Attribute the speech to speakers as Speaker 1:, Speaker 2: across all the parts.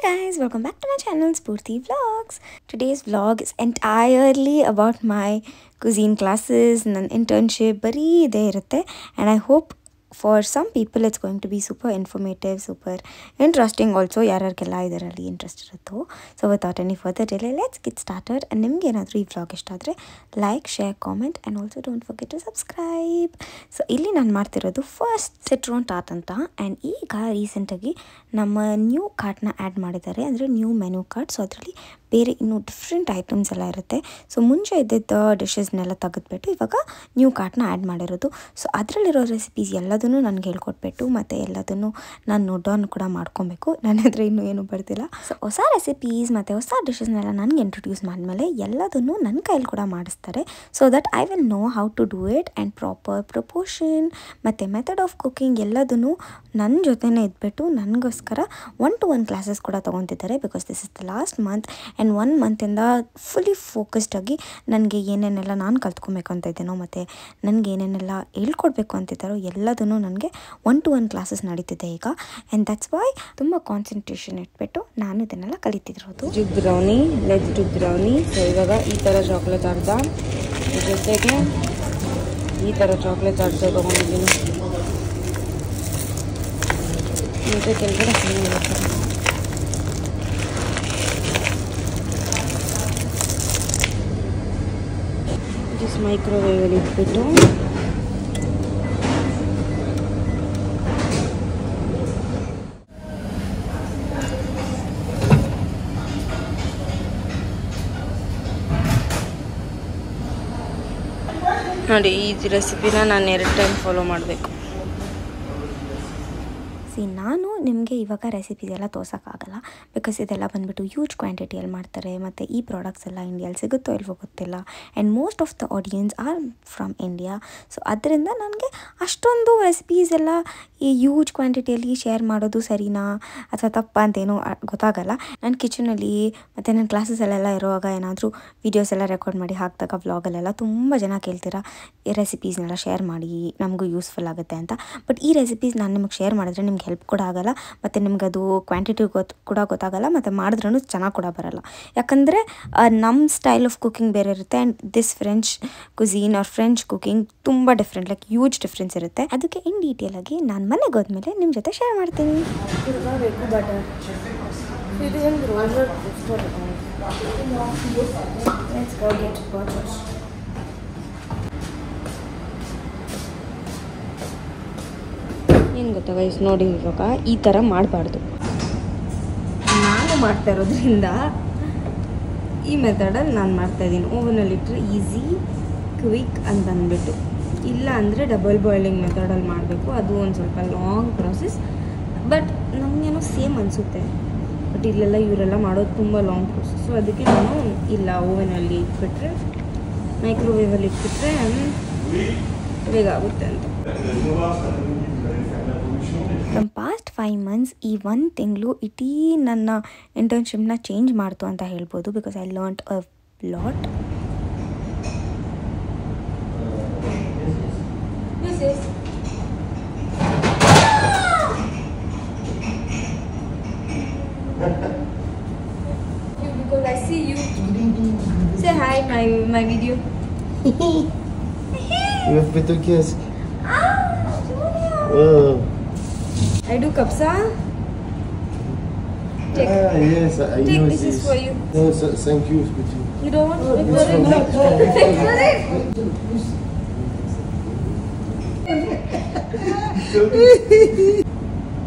Speaker 1: guys, welcome back to my channel Spurti Vlogs. Today's vlog is entirely about my cuisine classes and internship bari ide irutte, and I hope for some people it's going to be super informative, super interesting also. ಯಾರ್ಯಾರಿಗೆಲ್ಲ ಇದರಲ್ಲಿ interest ಇರುತ್ತೋ. So without any further delay, let's get started. And ನಿಮಗೆ ಏನಾದರೂ ಈ vlog ಇಷ್ಟ ಆದರೆ like, share, comment and also don't forget to subscribe. So ಇಲ್ಲಿ ನಾನು ಮಾಡ್ತಿರೋದು ಫಸ್ಟ್ ಸಿಟ್ರೋನ್ ಟಾರ್ಟ್ ಅಂತ. ಆ್ಯಂಡ್ ಈಗ ರೀಸೆಂಟಾಗಿ ನಮ್ಮ ನ್ಯೂ ಕಾರ್ಟ್ನ ಆ್ಯಡ್ ಮಾಡಿದ್ದಾರೆ, ಅಂದರೆ ನ್ಯೂ ಮೆನ್ಯೂ ಕಾರ್ಟ್. ಸೊ ಅದರಲ್ಲಿ ಬೇರೆ ಇನ್ನೂ ಡಿಫ್ರೆಂಟ್ ಐಟಮ್ಸ್ ಎಲ್ಲ ಇರುತ್ತೆ. ಸೊ ಮುಂಚೆ ಇದ್ದಿದ್ದ ಡಿಶಸ್ನೆಲ್ಲ ತೆಗೆದುಬಿಟ್ಟು ಇವಾಗ ನ್ಯೂ ಕಾರ್ಟ್ನ ಆ್ಯಡ್ ಮಾಡಿರೋದು. ಸೊ ಅದರಲ್ಲಿರೋ ರೆಸಿಪೀಸ್ ಎಲ್ಲದನ್ನು ನನಗೆ ಹೇಳ್ಕೊಟ್ಬಿಟ್ಟು ಮತ್ತು ಎಲ್ಲದನ್ನು ನಾನು ನೋಟ್ ಡೌನ್ ಕೂಡ ಮಾಡ್ಕೊಬೇಕು. ನನ್ನ ಹತ್ರ ಇನ್ನೂ ಏನೂ ಬರ್ತಿಲ್ಲ. ಸೊ ಹೊಸ ರೆಸಿಪೀಸ್ ಮತ್ತು ಹೊಸ ಡಿಶಸ್ನೆಲ್ಲ ನನಗೆ ಇಂಟ್ರೊಡ್ಯೂಸ್ ಮಾಡಿದ್ಮೇಲೆ ಎಲ್ಲದನ್ನು ನನ್ನ ಕೈಯಲ್ಲಿ ಕೂಡ ಮಾಡಿಸ್ತಾರೆ. So that I will know how to do it and proper proportion ಮತ್ತು ಮೆಥಡ್ ಆಫ್ ಕುಕಿಂಗ್ ಎಲ್ಲದನ್ನು ನನ್ನ ಜೊತೆನೇ ಇದ್ಬಿಟ್ಟು ನನಗೋಸ್ಕರ 1-to-1 ಕ್ಲಾಸಸ್ ಕೂಡ ತೊಗೊತಿದ್ದಾರೆ. Because this is the last month and 1 ಮಂತಿಂದ ಫುಲ್ಲಿ ಫೋಕಸ್ಡಾಗಿ ನನಗೆ ಏನೇನೆಲ್ಲ ನಾನು ಕಲ್ತ್ಕೊಬೇಕು ಅಂತ ಇದ್ದೇನೋ ಮತ್ತು ನನಗೆ ಏನೇನೆಲ್ಲ ಹೇಳ್ಕೊಡ್ಬೇಕು ಅಂತಿದ್ದಾರೋ ಎಲ್ಲದನ್ನು ನನಗೆ 1-to-1 ಕ್ಲಾಸಸ್ ನಡೀತಿದೆ ಈಗ. ಆ್ಯಂಡ್ ದಟ್ಸ್ ವೈ ತುಂಬ ಕಾನ್ಸಂಟ್ರೇಷನ್ ಇಟ್ಬಿಟ್ಟು ನಾನು ಇದನ್ನೆಲ್ಲ ಕಲಿತಿರೋದು.
Speaker 2: ಜುಗ್ ಬ್ರೌನಿ, ಲೆಗ್ ಜುಗ್ ಬ್ರೌನಿ. ಸೊ ಇವಾಗ ಈ ಥರ ಚಾಕ್ಲೇಟ್ ಅರ್ಧ, ಜೊತೆಗೆ ಈ ಥರ ಚಾಕ್ಲೇಟ್ ಅರ್ಧ ತೊಗೊಂಡಿದ್ದೀನಿ. ಮತ್ತು ಕೆಳಗಡೆ ಜಸ್ಟ್ ಮೈಕ್ರೋವೇವಲ್ಲಿ ಇಟ್ಬಿಟ್ಟು ನೋಡಿ, ಈ ರೆಸಿಪಿನ ನಾನು 2 ಟೈಮ್ ಫಾಲೋ ಮಾಡಬೇಕು.
Speaker 1: ನಾನು ನಿಮಗೆ ಇವಾಗ ರೆಸಿಪೀಸ್ ಎಲ್ಲ ತೋರ್ಸೋಕ್ಕಾಗಲ್ಲ, ಬಿಕಾಸ್ ಇದೆಲ್ಲ ಬಂದುಬಿಟ್ಟು ಹ್ಯೂಜ್ ಕ್ವಾಂಟಿಟಿಯಲ್ಲಿ ಮಾಡ್ತಾರೆ ಮತ್ತು ಈ ಪ್ರಾಡಕ್ಟ್ಸ್ ಎಲ್ಲ ಇಂಡಿಯಲ್ಲಿ ಸಿಗುತ್ತೋ ಇಲ್ವೋ ಗೊತ್ತಿಲ್ಲ. And most of the audience are from India. So ಅದರಿಂದ ನನಗೆ ಅಷ್ಟೊಂದು ರೆಸಿಪೀಸ್ ಎಲ್ಲ ಈ ಹ್ಯೂಜ್ ಕ್ವಾಂಟಿಟಿಯಲ್ಲಿ ಶೇರ್ ಮಾಡೋದು ಸರಿನಾ ಅಥವಾ ತಪ್ಪಾ ಅಂತೇನೋ ಗೊತ್ತಾಗಲ್ಲ. ನನ್ನ ಕಿಚನಲ್ಲಿ ಮತ್ತು ನನ್ನ ಕ್ಲಾಸಸ್ಸಲ್ಲೆಲ್ಲ ಇರುವಾಗ ಏನಾದರೂ ವೀಡಿಯೋಸ್ ಎಲ್ಲ ರೆಕಾರ್ಡ್ ಮಾಡಿ ಹಾಕಿದಾಗ ವ್ಲಾಗಲ್ಲೆಲ್ಲ ತುಂಬ ಜನ ಕೇಳ್ತೀರಾ ಈ ರೆಸಿಪೀಸ್ನೆಲ್ಲ ಶೇರ್ ಮಾಡಿ, ನಮಗೂ ಯೂಸ್ಫುಲ್ ಆಗುತ್ತೆ ಅಂತ. ಬಟ್ ಈ ರೆಸಿಪೀಸ್ ನಾನು ನಿಮಗೆ ಶೇರ್ ಮಾಡಿದ್ರೆ ನಿಮ್ಗೆ ಹೆಲ್ಪ್ ಕೂಡ ಆಗಲ್ಲ ಮತ್ತು ನಿಮ್ಗೆ ಅದು ಕ್ವಾಂಟಿಟಿ ಕೂಡ ಗೊತ್ತಾಗಲ್ಲ ಮತ್ತು ಮಾಡಿದ್ರೂ ಚೆನ್ನಾಗಿ ಕೂಡ ಬರಲ್ಲ. ಯಾಕಂದರೆ ನಮ್ಮ ಸ್ಟೈಲ್ ಆಫ್ ಕುಕಿಂಗ್ ಬೇರೆ ಇರುತ್ತೆ and this French cuisine or French cooking ತುಂಬ ಡಿಫ್ರೆಂಟ್, ಲೈಕ್ ಹ್ಯೂಜ್ ಡಿಫ್ರೆನ್ಸ್ ಇರುತ್ತೆ. ಅದಕ್ಕೆ ಇನ್ ಡೀಟೇಲ್ ಆಗಿ ನಾನು ಮನೆಗೆ ಹೋದ್ಮೇಲೆ ನಿಮ್ಮ ಜೊತೆ ಶೇರ್ ಮಾಡ್ತೀನಿ.
Speaker 2: ಏನು ಗೊತ್ತಾ ಗೈಸ್, ನೋಡಿ ಇವಾಗ ಈ ಥರ ಮಾಡಬಾರ್ದು. ನಾನು ಮಾಡ್ತಾ ಇರೋದ್ರಿಂದ ಈ ಮೆಥಡಲ್ಲಿ ನಾನು ಮಾಡ್ತಾಯಿದ್ದೀನಿ. ಓವನಲ್ಲಿಟ್ಟರೆ ಈಸಿ, ಕ್ವಿಕ್ ಅಂತ ಅಂದ್ಬಿಟ್ಟು. ಇಲ್ಲ ಅಂದರೆ ಡಬಲ್ ಬಾಯ್ಲಿಂಗ್ ಮೆಥಡಲ್ಲಿ ಮಾಡಬೇಕು, ಅದು ಒಂದು ಸ್ವಲ್ಪ ಲಾಂಗ್ ಪ್ರಾಸೆಸ್. ಬಟ್ ನಮಗೇನೋ ಸೇಮ್ ಅನಿಸುತ್ತೆ, ಬಟ್ ಇಲ್ಲೆಲ್ಲ ಇವರೆಲ್ಲ ಮಾಡೋದು ತುಂಬ ಲಾಂಗ್ ಪ್ರೊಸೆಸ್ಸು. ಅದಕ್ಕೆ ನಾನು ಇಲ್ಲ ಓವನಲ್ಲಿ ಇಟ್ಬಿಟ್ರೆ, ಮೈಕ್ರೋವೇವಲ್ಲಿ ಇಟ್ಬಿಟ್ರೆ ಬೇಗ ಆಗುತ್ತೆ ಅಂತ.
Speaker 1: ಫ್ರಮ್ ಪಾಸ್ಟ್ 5 months ಈ 1 ತಿಂಗಳು ಇಡೀ ನನ್ನ ಇಂಟರ್ನ್ಶಿಪ್ನ ಚೇಂಜ್ ಮಾಡ್ತು ಅಂತ ಹೇಳ್ಬೋದು. Because I learned a lot.
Speaker 2: Because I see you. Say hi, my video.
Speaker 3: You have better kiss.
Speaker 2: I do kapsa. Take.
Speaker 3: Yes, I
Speaker 2: Take,
Speaker 3: know
Speaker 2: this is for you.
Speaker 3: No, thank you, sweetie.
Speaker 2: You don't want to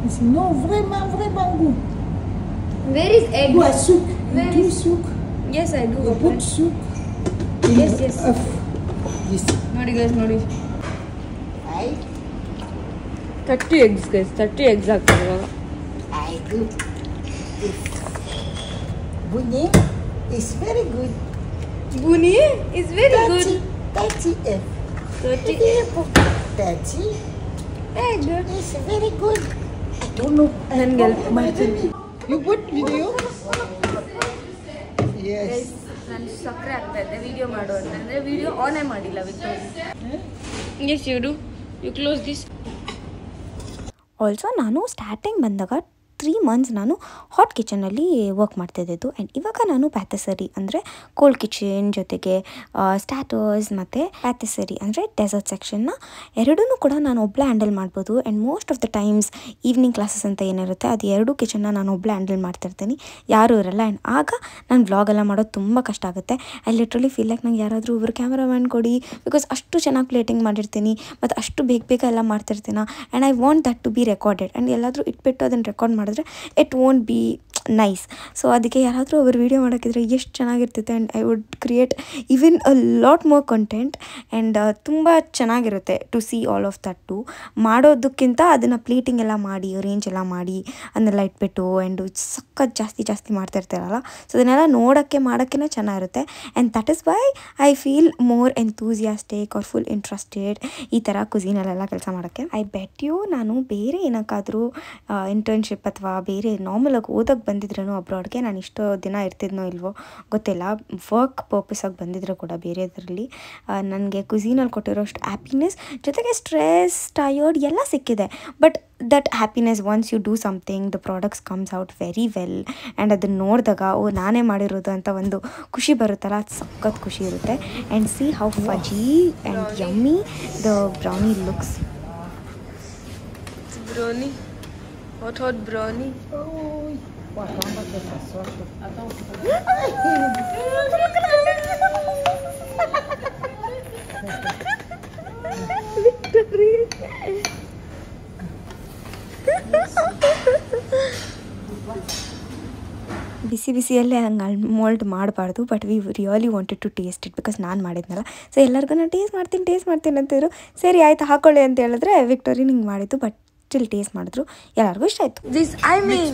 Speaker 3: It's for
Speaker 4: Non, vraiment goût.
Speaker 2: Where is egg?
Speaker 4: Ouais, sucre.
Speaker 2: Where
Speaker 4: Du
Speaker 2: is-
Speaker 4: sucre.
Speaker 2: Yes, I do.
Speaker 4: Un peu de sucre.
Speaker 2: Yes, yes.
Speaker 4: Yes.
Speaker 2: Nodi guys, nodi.
Speaker 4: Aïe.
Speaker 2: 30 eggs guys, 30 eggs ಆಗ್ತದೆ ಇವಾಗ.
Speaker 4: Aïe, good. Bouillé is very good.
Speaker 2: Buni is very good.
Speaker 4: 30 egg.
Speaker 2: 30
Speaker 4: 30
Speaker 2: egg.
Speaker 4: is very good. I don't know.
Speaker 2: ನನಗೆ help ಮಾಡ್ತೀನಿ.
Speaker 4: You put video? Yes.
Speaker 2: ನಾನು ಸಕ್ಕರೆ ಆಗ್ತಾ ಇದ್ದೆ video ಮಾಡು ಅಂತಂದರೆ ವಿಡಿಯೋ ಆನೇ ಮಾಡಿಲ್ಲ with. Yes you do, you close this.
Speaker 1: Also ನಾನು ಸ್ಟಾರ್ಟಿಂಗ್ ಬಂದಾಗ 3 ಮಂತ್ಸ್ ನಾನು ಹಾಟ್ ಕಿಚನಲ್ಲಿ ವರ್ಕ್ ಮಾಡ್ತಾಯಿದ್ದು. ಆ್ಯಂಡ್ ಇವಾಗ ನಾನು ಪ್ಯಾಥೆಸರಿ ಅಂದರೆ ಕೋಲ್ಡ್ ಕಿಚನ್ ಜೊತೆಗೆ ಸ್ಟಾರ್ಟರ್ಸ್ ಮತ್ತು ಪ್ಯಾಥೆಸರಿ ಅಂದರೆ ಡೆಸರ್ಟ್ ಸೆಕ್ಷನ್ನ ಎರಡೂ ಕೂಡ ನಾನು ಒಬ್ಬಳೇ ಹ್ಯಾಂಡಲ್ ಮಾಡ್ಬೋದು. And most of the times evening classes ಅಂತ ಏನಿರುತ್ತೆ ಅದು ಎರಡೂ ಕಿಚನ್ನ ನಾನು ಒಬ್ಬಳೇ ಹ್ಯಾಂಡಲ್ ಮಾಡ್ತಿರ್ತೀನಿ, ಯಾರೂ ಇರಲ್ಲ. ಆ್ಯಂಡ್ ಆಗ ನಾನು ವ್ಲಾಗೆಲ್ಲ ಮಾಡೋದು ತುಂಬ ಕಷ್ಟ ಆಗುತ್ತೆ. ಐ ಲಿಟ್ರಲಿ ಫೀಲ್ ಲೈಕ್ ನಂಗೆ ಯಾರಾದರೂ ಒಬ್ಬರು ಕ್ಯಾಮ್ರಾಮ್ಯಾನ್ ಕೊಡಿ, ಬಿಕಾಸ್ ಅಷ್ಟು ಚೆನ್ನಾಗಿ ಪ್ಲೇಟಿಂಗ್ ಮಾಡಿರ್ತೀನಿ ಮತ್ತು ಅಷ್ಟು ಬೇಗ ಎಲ್ಲ ಮಾಡ್ತಿರ್ತೀನಿ. And I want that to be recorded. And ಎಲ್ಲಾದರೂ ಇಟ್ಬಿಟ್ಟು ಅದನ್ನು ರೆಕಾರ್ಡ್ ಮಾಡಿದ್ರೆ it won't be nice. So ಅದಕ್ಕೆ ಯಾರಾದರೂ ಒಬ್ಬರು ವೀಡಿಯೋ ಮಾಡೋಕ್ಕಿದ್ರೆ ಎಷ್ಟು ಚೆನ್ನಾಗಿರ್ತೈತೆ. And I would create even a lot more content. And ತುಂಬ ಚೆನ್ನಾಗಿರುತ್ತೆ to see all of that too. ಮಾಡೋದಕ್ಕಿಂತ ಅದನ್ನು ಪ್ಲೇಟಿಂಗ್ ಎಲ್ಲ ಮಾಡಿ ಅರೇಂಜ್ ಎಲ್ಲ ಮಾಡಿ ಅದನ್ನೆಲ್ಲ ಇಟ್ಬಿಟ್ಟು ಆ್ಯಂಡ್ ಸಖತ್ ಜಾಸ್ತಿ ಮಾಡ್ತಿರ್ತಾರಲ್ಲ, ಸೊ ಅದನ್ನೆಲ್ಲ ನೋಡೋಕ್ಕೆ ಮಾಡೋಕ್ಕೇ ಚೆನ್ನಾಗಿರುತ್ತೆ. And that is why I feel more enthusiastic or full interested ಈ ಥರ ಕುಸೀನಲ್ಲೆಲ್ಲ ಕೆಲಸ ಮಾಡೋಕ್ಕೆ. ಐ ಬೆಟ್ ಯು ನಾನು ಬೇರೆ ಏನಕ್ಕಾದರೂ ಇಂಟರ್ನ್ಶಿಪ್ ಅಥವಾ ಬೇರೆ ನಾರ್ಮಲಾಗಿ ಓದೋಕ್ಕೆ ಬಂದಿದ್ರೂ ಅಬ್ರಾಡ್ಗೆ ನಾನು ಇಷ್ಟೋ ದಿನ ಇರ್ತಿದ್ನೋ ಇಲ್ವೋ ಗೊತ್ತಿಲ್ಲ, ವರ್ಕ್ ಪರ್ಪಸಾಗಿ ಬಂದಿದ್ರು ಕೂಡ ಬೇರೆದರಲ್ಲಿ ನನಗೆ ಕುಸೀನಲ್ಲಿ ಕೊಟ್ಟಿರೋಷ್ಟು ಹ್ಯಾಪಿನೆಸ್ ಜೊತೆಗೆ ಸ್ಟ್ರೆಸ್ ಟಯರ್ಡ್ ಎಲ್ಲ ಸಿಕ್ಕಿದೆ. But that happiness once you do something the products comes out very well and ಅದನ್ನು ನೋಡಿದಾಗ ನಾನೇ ಮಾಡಿರೋದು ಅಂತ ಒಂದು ಖುಷಿ ಬರುತ್ತಲ್ಲ, ಅದು ಸಖತ್ ಖುಷಿ ಇರುತ್ತೆ. And see how fuzzy and yummy the brownie looks.
Speaker 2: Brownie. Hot brownie.
Speaker 1: ಬಿಸಿಯಲ್ಲೇ ಹಂಗೆ ಮೋಲ್ಡ್ ಮಾಡಬಾರ್ದು. But we really wanted to taste it because ನಾನು ಮಾಡಿದ್ನಲ್ಲ. ಸೊ ಎಲ್ಲರಿಗೂ ನಾನು ಟೇಸ್ಟ್ ಮಾಡ್ತೀನಿ ಅಂತಿದ್ರು. ಸರಿ ಆಯಿತು ಹಾಕೊಳ್ಳಿ ಅಂತ ಹೇಳಿದ್ರೆ ವಿಕ್ಟೋರಿ ಹಿಂಗೆ ಮಾಡಿದ್ದು. ಬಟ್ ಸ್ಟಿಲ್ ಟೇಸ್ಟ್ ಮಾಡಿದ್ರು, ಎಲ್ಲರಿಗೂ ಇಷ್ಟ ಆಯಿತು.
Speaker 2: This I mean.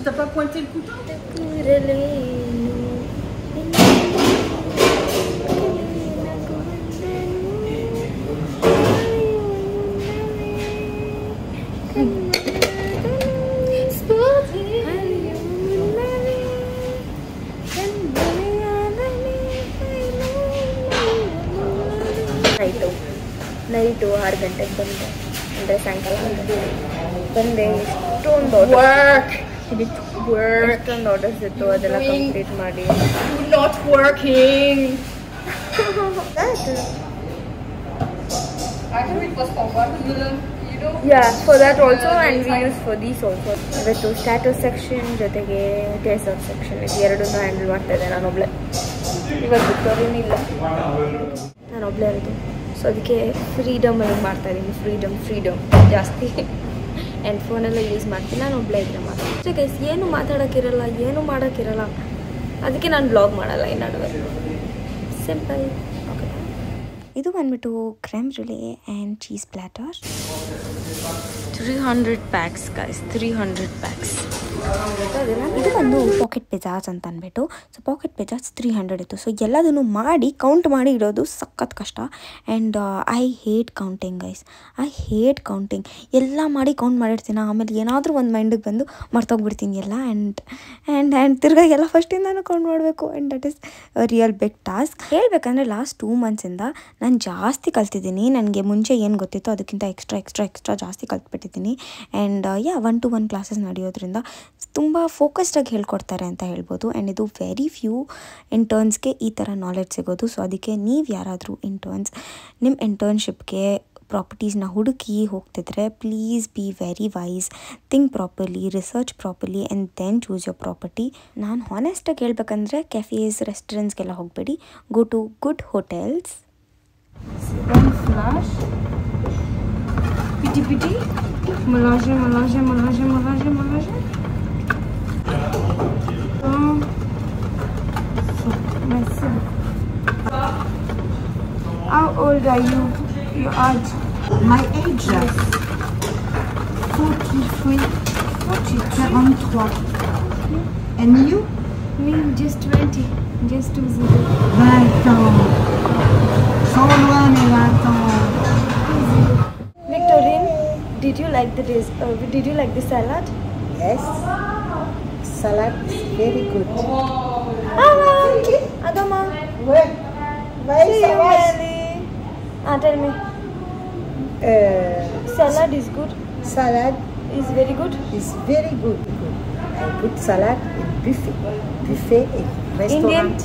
Speaker 1: ನೈಟು 6 ಗಂಟೆಗೆ ಬಂದೆ ಅಂದರೆ ಸಾಯಂಕಾಲ ಬಂದೆ. ಎಷ್ಟೊಂದು ಆರ್ಡರ್ಸ್ ಇತ್ತು, ಅದೆಲ್ಲ ಕಂಪ್ಲೀಟ್ ಮಾಡಿ.
Speaker 2: Not working. Actually, it was for watermelon.
Speaker 1: Yeah, for that also and we use for these also. ಇವತ್ತು ಸ್ಟಾರ್ಟರ್ ಸೆಕ್ಷನ್ ಜೊತೆಗೆ ಡೆಸರ್ಟ್ ಸೆಕ್ಷನ್ ಇದು ಎರಡನ್ನೂ ಹ್ಯಾಂಡಲ್ ಮಾಡ್ತಾ ಇದ್ದೆ ನಾನು ಒಬ್ಳೆ. ಇವತ್ತು ವಿಕ್ಟೋರಿಯನ್ ಇಲ್ಲ, ನಾನು ಒಬ್ಳೆ ಇರೋದು. ಸೊ ಅದಕ್ಕೆ ಫ್ರೀಡಮಲ್ಲಿ ಮಾಡ್ತಾಯಿದ್ದೀನಿ. ಫ್ರೀಡಮ್ ಜಾಸ್ತಿ. ಆ್ಯಂಡ್ ಫೋನೆಲ್ಲ ಯೂಸ್ ಮಾಡ್ತೀನಿ, ನಾನು ಒಬ್ಳೆ ಇದ್ರೆ ಮಾತಾಡ್ತೀನಿ. ಗೈಸ್ ಏನು ಮಾತಾಡೋಕ್ಕಿರಲ್ಲ, ಏನು ಮಾಡೋಕ್ಕಿರಲ್ಲ, ಅದಕ್ಕೆ ನಾನು ಬ್ಲಾಗ್ ಮಾಡಲ್ಲ ಈ ನಡುವೆ. ಸಿಂಪಲ್. ಓಕೆ, ಇದು ಬಂದ್ಬಿಟ್ಟು creme brulee and cheese platter.
Speaker 2: 300 packs guys, 300 packs.
Speaker 1: ಇದು ಬಂದು ಪಾಕೆಟ್ ಪಿಜ್ಜಾಸ್ ಅಂತ ಅಂದ್ಬಿಟ್ಟು. ಸೊ ಪಾಕೆಟ್ ಪಿಜ್ಜಾಸ್ 300 ಇತ್ತು. ಸೊ ಎಲ್ಲದನ್ನು ಮಾಡಿ ಕೌಂಟ್ ಮಾಡಿ ಇಡೋದು ಸಖತ್ ಕಷ್ಟ. And I hate counting guys, I hate counting. ಎಲ್ಲ ಮಾಡಿ ಕೌಂಟ್ ಮಾಡಿರ್ತೀನಿ, ಆಮೇಲೆ ಏನಾದರೂ ಒಂದು ಮೈಂಡಿಗೆ ಬಂದು ಮರ್ತೋಗ್ಬಿಡ್ತೀನಿ ಎಲ್ಲ. ಆ್ಯಂಡ್ ತಿರ್ಗಾ ಎಲ್ಲ ಫಸ್ಟಿಂದಾನು ಕೌಂಟ್ ಮಾಡಬೇಕು. And that is real big task. ಹೇಳ್ಬೇಕಂದ್ರೆ ಲಾಸ್ಟ್ 2 ಮಂತ್ಸಿಂದ ನಾನು ಜಾಸ್ತಿ ಕಲ್ತಿದ್ದೀನಿ. ನನಗೆ ಮುಂಚೆ ಏನು ಗೊತ್ತಿತ್ತು ಅದಕ್ಕಿಂತ ಎಕ್ಸ್ಟ್ರಾ ಜಾಸ್ತಿ ಕಲ್ತ್ಬಿಟ್ಟಿದ್ದೀನಿ. ಆ್ಯಂಡ್ 1-to-1 ಕ್ಲಾಸಸ್ ನಡೆಯೋದ್ರಿಂದ ತುಂಬ ಫೋಕಸ್ಡಾಗಿ ಹೇಳ್ಕೊಡ್ತಾರೆ ಅಂತ ಹೇಳ್ಬೋದು. ಆ್ಯಂಡ್ ಇದು ವೆರಿ ಫ್ಯೂ ಇಂಟರ್ನ್ಸ್ಗೆ ಈ ಥರ ನಾಲೆಡ್ಜ್ ಸಿಗೋದು. ಸೊ ಅದಕ್ಕೆ ನೀವು ಯಾರಾದರೂ ಇಂಟರ್ನ್ಸ್ ನಿಮ್ಮ ಇಂಟರ್ನ್ಶಿಪ್ಗೆ ಪ್ರಾಪರ್ಟೀಸ್ನ ಹುಡುಕಿ ಹೋಗ್ತಿದ್ರೆ please be very wise, think properly, research properly and then choose your property. ನಾನು ಹಾನೆಸ್ಟಾಗಿ ಹೇಳ್ಬೇಕಂದ್ರೆ ಕೆಫೇಸ್ ರೆಸ್ಟೋರೆಂಟ್ಸ್ಗೆಲ್ಲ ಹೋಗಬೇಡಿ, go to good hotels.
Speaker 2: One flash. Piti. Mélanger. Merci. How old are you? Your age?
Speaker 4: My age? 43. And you?
Speaker 2: Me, just 20. Just 20.
Speaker 4: 20 ans. Sans loin mes 20 ans.
Speaker 1: Victorine, did you like the salad?
Speaker 4: Yes. Salad is very good.
Speaker 1: Adama.
Speaker 4: Ouais.
Speaker 1: See you, Melly. Tell me. Salad is good.
Speaker 4: Salad
Speaker 1: Is very good.
Speaker 4: is very good. I put salad in buffet. Buffet in restaurant.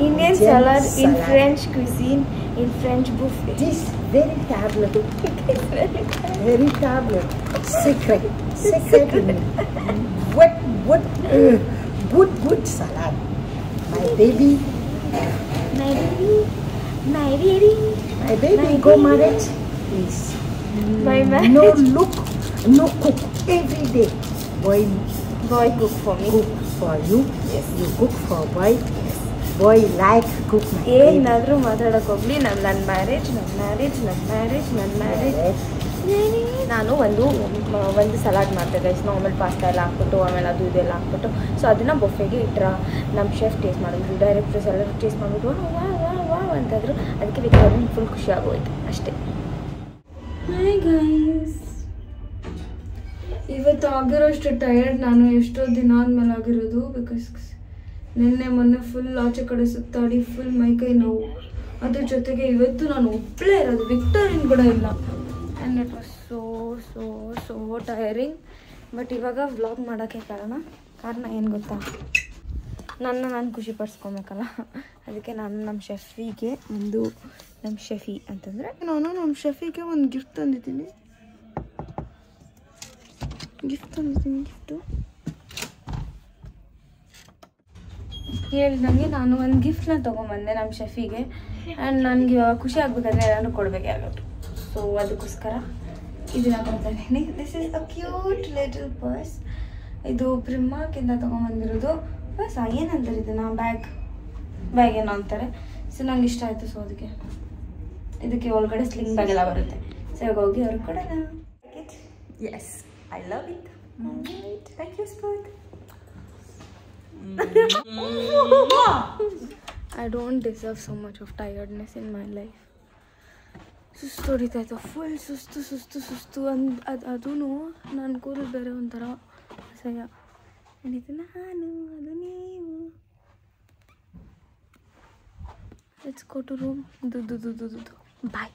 Speaker 2: Indian salad in French cuisine, in French buffet.
Speaker 4: This very tablet. Very tablet. Secret. Good salad. My baby. Go marriage. Please.
Speaker 2: My marriage.
Speaker 4: No look, no cook every day. Boy
Speaker 2: cook for me.
Speaker 4: cook for you. Yes. You cook for boy. Yes. Boy like cook my baby.
Speaker 2: ಏನಾದರೂ ಮಾತಾಡೋಕೆ ಹೋಗ್ಲಿ ನನ್ನ marriage ನಾನು ಒಂದು salad ಮಾಡ್ತೆ guys. Normal pasta ಎಲ್ಲ ಹಾಕ್ಬಿಟ್ಟು ಆಮೇಲೆ ಅದು ಇದೆಲ್ಲ ಹಾಕ್ಬಿಟ್ಟು ಸೊ ಅದನ್ನು ಬೊಫೆಗೆ ಇಟ್ಟರ ನಮ್ಮ ಶೆಫ್ ಟೇಸ್ಟ್ ಮಾಡಿದ್ರು, ಡೈರೆಕ್ಟರ್ಸ್ ಎಲ್ಲರೂ ಟೇಸ್ಟ್ ಮಾಡಿಬಿಟ್ಟು ವಾ ಅಂತಂದರು. ಅದಕ್ಕೆ ವಿಕ್ಟೋರಿಯನ್ ಫುಲ್ ಖುಷಿ ಆಗೋಯ್ತು ಅಷ್ಟೇ. ಹಾಯ್ ಗೈಸ್, ಇವತ್ತು ಆಗಿರೋಷ್ಟು ಟಯರ್ಡ್ ನಾನು ಎಷ್ಟೋ ದಿನ ಆದಮೇಲೆ ಆಗಿರೋದು. ಬಿಕಾಸ್ ನಿನ್ನೆ ಮೊನ್ನೆ ಫುಲ್ ಆಚೆ ಕಡೆ ಸುತ್ತಾಡಿ ಫುಲ್ ಮೈಕೈ ನೋವು. ಅದ್ರ ಜೊತೆಗೆ ಇವತ್ತು ನಾನು ಒಬ್ಬಳೇ ಇರೋದು, ವಿಕ್ಟೋರಿಯನ್ ಕೂಡ ಇಲ್ಲ. And it was so tiring. But ಇವಾಗ ವ್ಲಾಗ್ ಮಾಡೋಕ್ಕೆ ಕಾರಣ ಏನು ಗೊತ್ತಾ, ನಾನು ಖುಷಿ ಪಡಿಸ್ಕೊಬೇಕಲ್ಲ. ಅದಕ್ಕೆ ನಾನು ನಮ್ಮ ಶೆಫಿಗೆ ನಮ್ಮ ಶೆಫಿ ಅಂತಂದರೆ ನಮ್ಮ ಶೆಫಿಗೆ ಒಂದು ಗಿಫ್ಟ್ ತಂದಿದ್ದೀನಿ. ಗಿಫ್ಟು ಹೇಳಿದಂಗೆ ನಾನು ಒಂದು ಗಿಫ್ಟ್ನ ತೊಗೊಂಬಂದೆ ನಮ್ಮ ಶೆಫಿಗೆ. ಆ್ಯಂಡ್ ನನಗೆ ಇವಾಗ ಖುಷಿ ಆಗಬೇಕಾದ್ರೆ ಎಲ್ಲರೂ ಕೊಡಬೇಕೇ ಆಗೋದು. ಸೊ ಅದಕ್ಕೋಸ್ಕರ ಇದನ್ನು ಕೊಡ್ತಾ ಇದ್ದೀನಿ. This is a cute little purse. ಇದು ಪ್ರಿಮಾಕಿಂದ ತೊಗೊಂಬಂದಿರೋದು. ಬಸ್ ಏನಂತಾರೆ ಇದನ್ನು ಬ್ಯಾಗ್ ಏನೋ ಅಂತಾರೆ. ಸೊ ನಂಗೆ ಇಷ್ಟ ಆಯಿತು. ಸೊ ಇದಕ್ಕೆ ಒಳಗಡೆ ಸ್ಲಿಂಗ್ ಬ್ಯಾಗ್ ಎಲ್ಲ ಬರುತ್ತೆ. ಸೊ ಇವಾಗ ಹೋಗಿ ಅವ್ರಿಗೆ ಕೊಡೋಣ. Yes, I love it. Thank you sport. I don't deserve so much of tiredness in my life. ಸುಸ್ತು ಹೊಡಿತಾ ಇತ್ತು, ಫುಲ್ ಸುಸ್ತು ಅದೂ ನನ್ನ ಕೂದಲು ಬೇರೆ ಒಂಥರ ಅಸಹ್ಯ. ಇದು ನಾನು, ಅದು ನೀವು. Let's go to room. Bye.